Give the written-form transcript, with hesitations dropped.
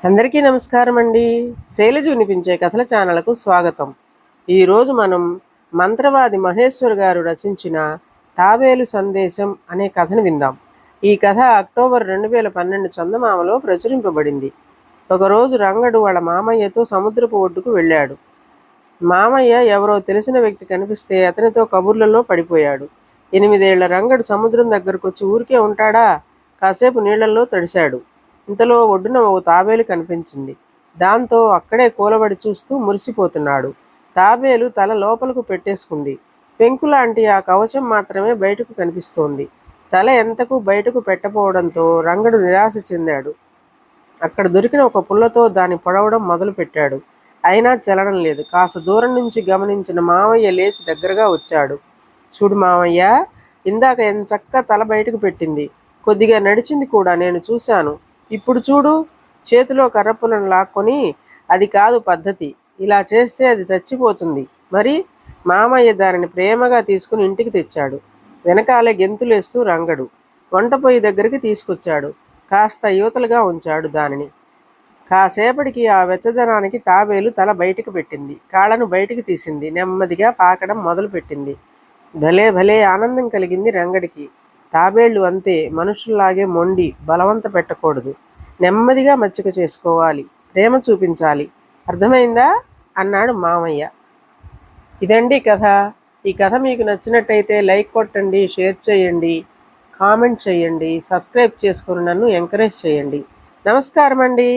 అందరికీ నమస్కారం అండి. శైలజ వినిపించే కథల ఛానల్కు స్వాగతం. ఈరోజు మనం మంత్రవాది మహేశ్వర్ గారు రచించిన తాబేలు సందేశం అనే కథను విందాం. ఈ కథ అక్టోబర్ 2012 చందమామలో ప్రచురింపబడింది. ఒకరోజు రంగడు వాళ్ళ మామయ్యతో సముద్రపు ఒడ్డుకు వెళ్ళాడు. మామయ్య ఎవరో తెలిసిన వ్యక్తి కనిపిస్తే అతనితో కబుర్లలో పడిపోయాడు. 8 ఏళ్ల రంగడు సముద్రం దగ్గరకు వచ్చి ఊరికే ఉంటాడా? కాసేపు నీళ్లలో తడిశాడు. ఇంతలో ఒడ్డున ఓ తాబేలు కనిపించింది. దాంతో అక్కడే కూలబడి చూస్తూ మురిసిపోతున్నాడు. తాబేలు తల లోపలకు పెట్టేసుకుంది. పెంకులాంటి ఆ కవచం మాత్రమే బయటకు కనిపిస్తోంది. తల ఎంతకు బయటకు పెట్టపోవడంతో రంగడు నిరాశ చెందాడు. అక్కడ దొరికిన ఒక పుల్లతో దాన్ని పొడవడం మొదలుపెట్టాడు. అయినా చలనం లేదు. కాస్త దూరం నుంచి గమనించిన మావయ్య లేచి దగ్గరగా వచ్చాడు. చూడు మావయ్య, ఇందాక ఎంచక్కా తల బయటకు పెట్టింది. కొద్దిగా నడిచింది కూడా, నేను చూశాను. ఇప్పుడు చూడు. చేతిలో కర్రపుల్లను లాక్కొని, అది కాదు పద్ధతి, ఇలా చేస్తే అది చచ్చిపోతుంది. మరి మామయ్య దానిని ప్రేమగా తీసుకుని ఇంటికి తెచ్చాడు. వెనకాలే గెంతులేస్తూ రంగడు వంట పొయ్యి దగ్గరికి తీసుకొచ్చాడు. కాస్త యువతలుగా ఉంచాడు దానిని. కాసేపటికి ఆ వెచ్చదనానికి తాబేలు తల బయటికి పెట్టింది. కాళ్ళను బయటికి తీసింది. నెమ్మదిగా పాకడం మొదలుపెట్టింది. భలే భలే ఆనందం కలిగింది రంగడికి. తాబేళ్లు అంతే, మనుషుల్లాగే మొండి, బలవంత పెట్టకూడదు. నెమ్మదిగా మచ్చిక చేసుకోవాలి, ప్రేమ చూపించాలి. అర్థమైందా అన్నాడు మామయ్య. ఇదండి కథ. ఈ కథ మీకు నచ్చినట్టయితే లైక్ కొట్టండి, షేర్ చేయండి, కామెంట్ చేయండి, సబ్స్క్రైబ్ చేసుకొని నన్ను ఎంకరేజ్ చేయండి. నమస్కారం అండి.